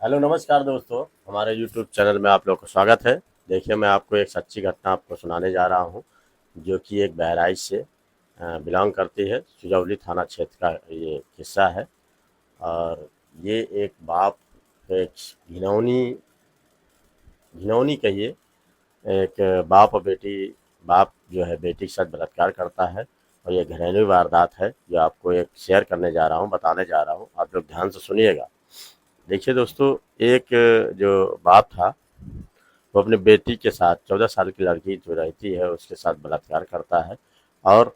Hello नमस्कार दोस्तों, हमारे यूट्यूब चैनल में आप लोग का स्वागत है। देखिए, मैं आपको एक सच्ची घटना आपको सुनाने जा रहा हूँ, जो कि एक बहराइच से बिलोंग करती है। सुजौली थाना क्षेत्र का ये किस्सा है। और ये एक बाप, एक घिनौनी घिनौनी कहिए, एक बाप और बेटी, बाप जो है बेटी के साथ बलात्कार करता है। और ये घरेलू वारदात है जो आपको एक शेयर करने जा रहा हूँ, बताने जा रहा हूँ। आप लोग ध्यान से सुनिएगा। देखिए दोस्तों, एक जो बाप था, वो अपनी बेटी के साथ 14 साल की लड़की जो रहती है उसके साथ बलात्कार करता है। और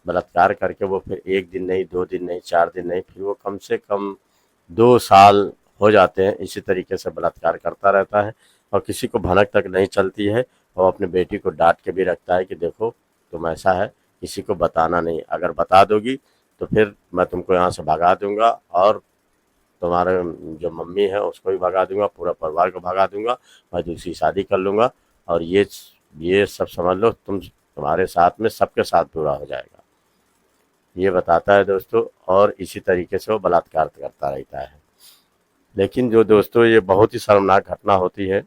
बलात्कार करके वो फिर 1 दिन नहीं, 2 दिन नहीं, 4 दिन नहीं, फिर वो कम से कम 2 साल हो जाते हैं इसी तरीके से बलात्कार करता रहता है। और किसी को भनक तक नहीं चलती है। और अपनी बेटी को डांट के भी रखता है कि देखो, तुम ऐसा है, किसी को बताना नहीं, अगर बता दोगी तो फिर मैं तुमको यहाँ से भगा दूंगा, और तुम्हारे जो मम्मी है उसको भी भगा दूंगा, पूरा परिवार को भगा दूंगा, मैं दूसरी शादी कर लूंगा। और ये सब समझ लो, तुम्हारे साथ में सबके साथ बुरा हो जाएगा, ये बताता है दोस्तों। और इसी तरीके से वो बलात्कार करता रहता है। लेकिन जो दोस्तों, ये बहुत ही शर्मनाक घटना होती है।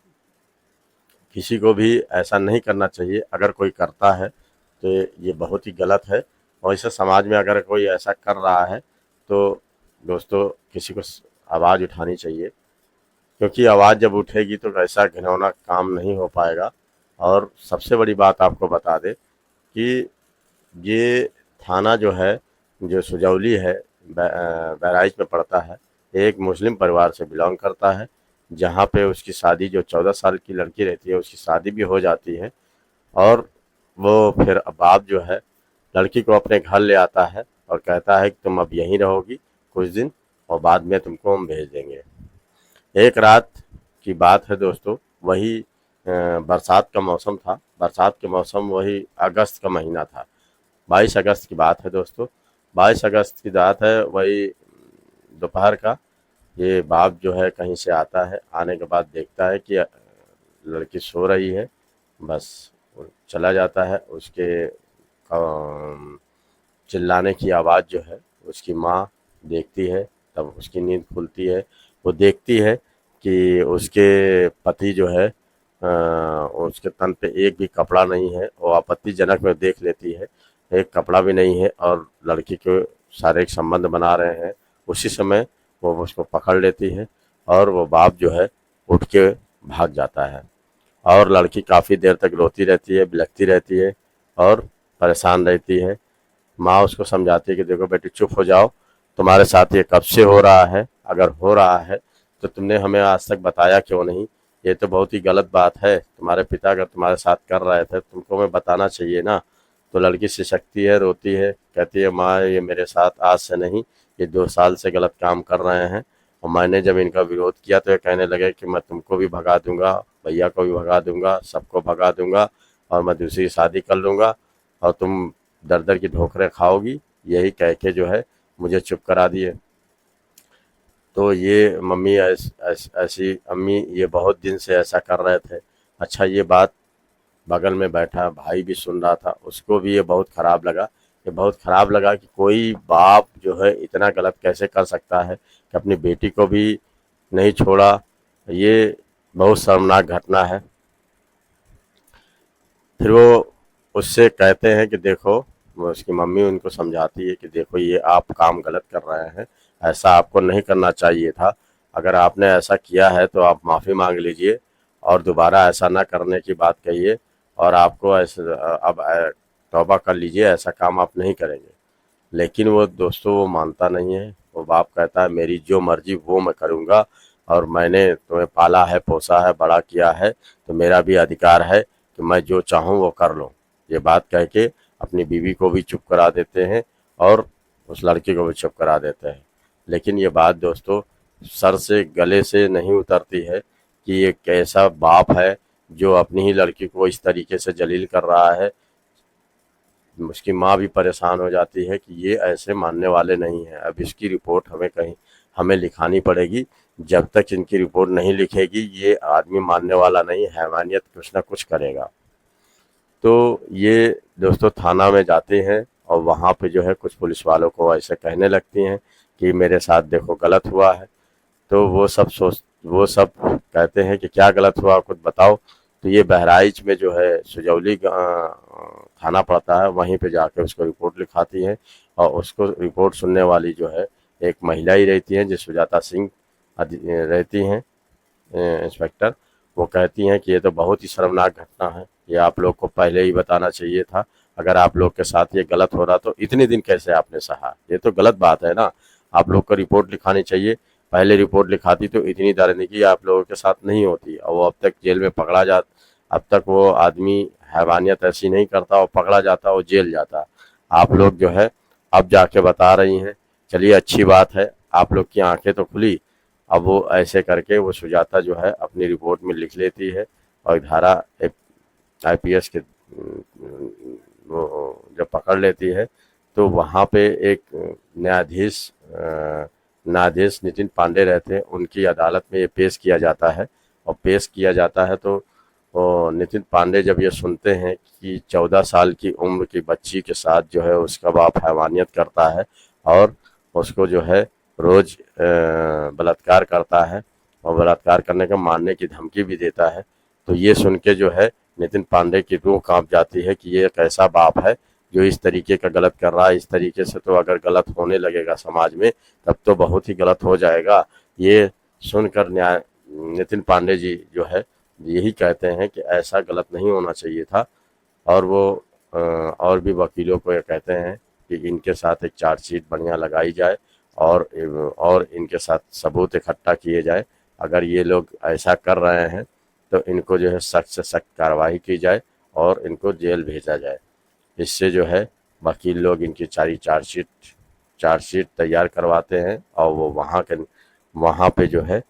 किसी को भी ऐसा नहीं करना चाहिए। अगर कोई करता है तो ये बहुत ही गलत है। और इसे समाज में अगर कोई ऐसा कर रहा है तो दोस्तों, किसी को आवाज़ उठानी चाहिए। क्योंकि आवाज़ जब उठेगी तो ऐसा घिनौना काम नहीं हो पाएगा। और सबसे बड़ी बात आपको बता दें कि ये थाना जो है, जो सुजौली है, बहराइच में पड़ता है। एक मुस्लिम परिवार से बिलोंग करता है, जहाँ पे उसकी शादी, जो 14 साल की लड़की रहती है उसकी शादी भी हो जाती है। और वो फिर बाप जो है लड़की को अपने घर ले आता है और कहता है कि तुम अब यहीं रहोगी कुछ दिन, और बाद में तुमको हम भेज देंगे। एक रात की बात है दोस्तों, वही बरसात का मौसम था। बरसात के मौसम, वही अगस्त का महीना था। 22 अगस्त की बात है दोस्तों। 22 अगस्त की बात है, वही दोपहर का। ये बाप जो है कहीं से आता है, आने के बाद देखता है कि लड़की सो रही है। बस वो चला जाता है। उसके चिल्लाने की आवाज़ जो है उसकी माँ देखती है, तब उसकी नींद खुलती है। वो देखती है कि उसके पति जो है, उसके तन पे एक भी कपड़ा नहीं है। वो आपत्तिजनक में देख लेती है, एक कपड़ा भी नहीं है, और लड़की के शारीरिक संबंध बना रहे हैं। उसी समय वो उसको पकड़ लेती है, और वो बाप जो है उठ के भाग जाता है। और लड़की काफ़ी देर तक रोती रहती है, बिलखती रहती है, और परेशान रहती है। माँ उसको समझाती है कि देखो बेटी, चुप हो जाओ, तुम्हारे साथ ये कब से हो रहा है, अगर हो रहा है तो तुमने हमें आज तक बताया क्यों नहीं। ये तो बहुत ही गलत बात है, तुम्हारे पिता अगर तुम्हारे साथ कर रहे थे तुमको हमें बताना चाहिए ना। तो लड़की सिसकती है, रोती है, कहती है माँ, ये मेरे साथ आज से नहीं, ये 2 साल से गलत काम कर रहे हैं। और मैंने जब इनका विरोध किया तो ये कहने लगे कि मैं तुमको भी भगा दूंगा, भैया को भी भगा दूंगा, सबको भगा दूंगा, और मैं दूसरी शादी कर लूंगा, और तुम दर दर की ठोकरें खाओगी। यही कह के जो है मुझे चुप करा दिए। तो ये मम्मी ऐसी अम्मी ये बहुत दिन से ऐसा कर रहे थे। अच्छा, ये बात बगल में बैठा भाई भी सुन रहा था, उसको भी ये बहुत ख़राब लगा। ये बहुत ख़राब लगा कि कोई बाप जो है इतना गलत कैसे कर सकता है कि अपनी बेटी को भी नहीं छोड़ा। ये बहुत शर्मनाक घटना है। फिर वो उससे कहते हैं कि देखो, वो उसकी मम्मी उनको समझाती है कि देखो, ये आप काम गलत कर रहे हैं, ऐसा आपको नहीं करना चाहिए था। अगर आपने ऐसा किया है तो आप माफ़ी मांग लीजिए, और दोबारा ऐसा ना करने की बात कहिए। और आपको ऐसे अब तौबा कर लीजिए, ऐसा काम आप नहीं करेंगे। लेकिन वो दोस्तों, वो मानता नहीं है। वो बाप कहता है मेरी जो मर्जी वो मैं करूँगा, और मैंने तुम्हें पाला है, पोसा है, बड़ा किया है, तो मेरा भी अधिकार है कि मैं जो चाहूँ वो कर लूँ। ये बात कह के अपनी बीवी को भी चुप करा देते हैं, और उस लड़के को भी चुप करा देते हैं। लेकिन ये बात दोस्तों, सर से गले से नहीं उतरती है कि ये कैसा बाप है जो अपनी ही लड़की को इस तरीके से जलील कर रहा है। उसकी माँ भी परेशान हो जाती है कि ये ऐसे मानने वाले नहीं हैं। अब इसकी रिपोर्ट हमें लिखानी पड़ेगी। जब तक इनकी रिपोर्ट नहीं लिखेगी ये आदमी मानने वाला नहीं, हैवानियत कुछ ना कुछ करेगा। तो ये दोस्तों थाना में जाते हैं, और वहाँ पे जो है कुछ पुलिस वालों को ऐसे कहने लगती हैं कि मेरे साथ देखो गलत हुआ है। तो वो सब सोच वो सब कहते हैं कि क्या गलत हुआ कुछ बताओ। तो ये बहराइच में जो है सुजौली थाना पड़ता है, वहीं पे जाके उसको रिपोर्ट लिखाती है और उसको रिपोर्ट सुनने वाली जो है एक महिला ही रहती है, जो सुजाता सिंह रहती हैं इंस्पेक्टर। वो कहती हैं कि ये तो बहुत ही शर्मनाक घटना है, ये आप लोग को पहले ही बताना चाहिए था। अगर आप लोग के साथ ये गलत हो रहा तो इतने दिन कैसे आपने सहा, ये तो गलत बात है ना। आप लोग को रिपोर्ट लिखानी चाहिए, पहले रिपोर्ट लिखाती तो इतनी दर्दगी आप लोगों के साथ नहीं होती और वो अब तक जेल में पकड़ा जा, अब तक वो आदमी हैवानियत ऐसी नहीं करता और पकड़ा जाता और जेल जाता। आप लोग जो है अब जाके बता रही हैं, चलिए अच्छी बात है, आप लोग की आंखें तो खुली। अब वो ऐसे करके वो सुजाता जो है अपनी रिपोर्ट में लिख लेती है और धारा आईपीएस के वो जब पकड़ लेती है तो वहाँ पे एक न्यायाधीश नितिन पांडे रहते हैं, उनकी अदालत में ये पेश किया जाता है। और पेश किया जाता है तो नितिन पांडे जब ये सुनते हैं कि 14 साल की उम्र की बच्ची के साथ जो है उसका बाप हैवानियत करता है और उसको जो है रोज बलात्कार करता है और बलात्कार करने का मारने की धमकी भी देता है, तो ये सुन के जो है नितिन पांडे की रूह कांप जाती है कि ये एक ऐसा बाप है जो इस तरीके का गलत कर रहा है। इस तरीके से तो अगर गलत होने लगेगा समाज में तब तो बहुत ही गलत हो जाएगा। ये सुनकर नितिन पांडे जी जो है यही कहते हैं कि ऐसा गलत नहीं होना चाहिए था। और वो और भी वकीलों को ये कहते हैं कि इनके साथ एक चार्जशीट बढ़िया लगाई जाए और इनके साथ सबूत इकट्ठा किए जाए। अगर ये लोग ऐसा कर रहे हैं तो इनको जो है सख्त से सख्त कार्रवाई की जाए और इनको जेल भेजा जाए। इससे जो है वकील लोग इनकी सारी चार्जशीट तैयार करवाते हैं और वो वहाँ पे जो है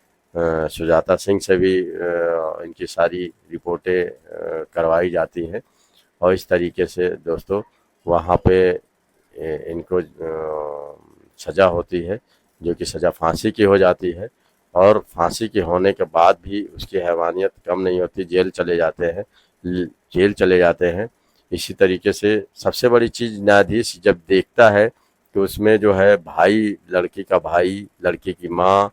सुजाता सिंह से भी इनकी सारी रिपोर्टें करवाई जाती हैं। और इस तरीके से दोस्तों वहाँ पे इनको सज़ा होती है, जो कि सज़ा फांसी की हो जाती है। और फांसी के होने के बाद भी उसकी हैवानियत कम नहीं होती, जेल चले जाते हैं। इसी तरीके से सबसे बड़ी चीज़ न्यायाधीश जब देखता है कि उसमें जो है भाई, लड़की का भाई, लड़की की माँ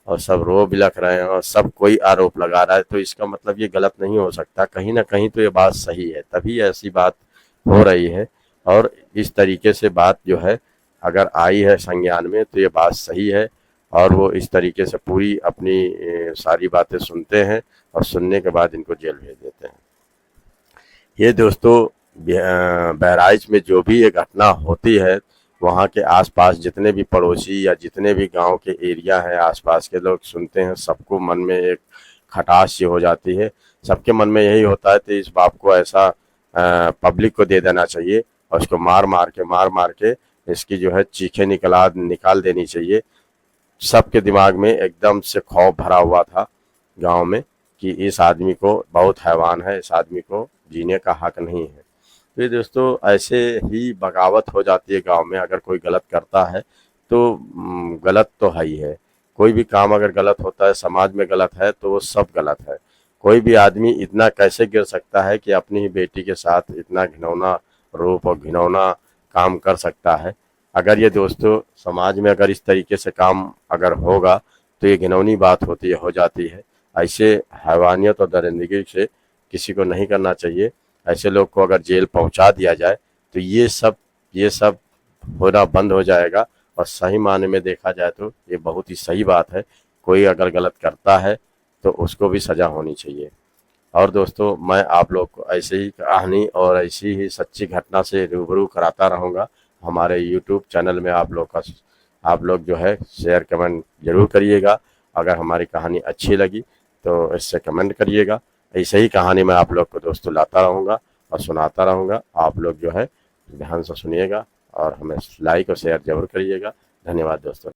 और सब रो बिलख रहे हैं और सब कोई आरोप लगा रहा है, तो इसका मतलब ये गलत नहीं हो सकता, कहीं ना कहीं तो ये बात सही है, तभी ऐसी बात हो रही है। और इस तरीके से बात जो है अगर आई है संज्ञान में तो ये बात सही है। और वो इस तरीके से पूरी अपनी सारी बातें सुनते हैं और सुनने के बाद इनको जेल भेज देते हैं। ये दोस्तों बहराइच में जो भी ये घटना होती है, वहाँ के आसपास जितने भी पड़ोसी या जितने भी गांव के एरिया हैं, आसपास के लोग सुनते हैं, सबको मन में एक खटास सी हो जाती है। सबके मन में यही होता है कि इस बाप को ऐसा पब्लिक को दे देना चाहिए और उसको मार मार के इसकी जो है चीखें निकाल देनी चाहिए। सबके दिमाग में एकदम से खौफ भरा हुआ था गांव में कि इस आदमी को बहुत हैवान है, इस आदमी को जीने का हक नहीं है। तो ये दोस्तों ऐसे ही बगावत हो जाती है गांव में। अगर कोई गलत करता है तो गलत तो है ही है। कोई भी काम अगर गलत होता है, समाज में गलत है, तो वो सब गलत है। कोई भी आदमी इतना कैसे गिर सकता है कि अपनी ही बेटी के साथ इतना घिनौना रूप और घिनौना काम कर सकता है। अगर ये दोस्तों समाज में अगर इस तरीके से काम अगर होगा तो ये घिनौनी बात हो जाती है। ऐसे हैवानियत और दरिंदगी से किसी को नहीं करना चाहिए। ऐसे लोग को अगर जेल पहुंचा दिया जाए तो ये सब होना बंद हो जाएगा। और सही मायने में देखा जाए तो ये बहुत ही सही बात है। कोई अगर गलत करता है तो उसको भी सज़ा होनी चाहिए। और दोस्तों मैं आप लोग को ऐसे ही कहानी और ऐसी ही सच्ची घटना से रूबरू कराता रहूँगा। हमारे यूट्यूब चैनल में आप लोग जो है शेयर कमेंट ज़रूर करिएगा। अगर हमारी कहानी अच्छी लगी तो इससे कमेंट करिएगा। ऐसे ही कहानी मैं आप लोग को दोस्तों लाता रहूँगा और सुनाता रहूँगा। आप लोग जो है ध्यान से सुनिएगा और हमें लाइक और शेयर ज़रूर करिएगा। धन्यवाद दोस्तों।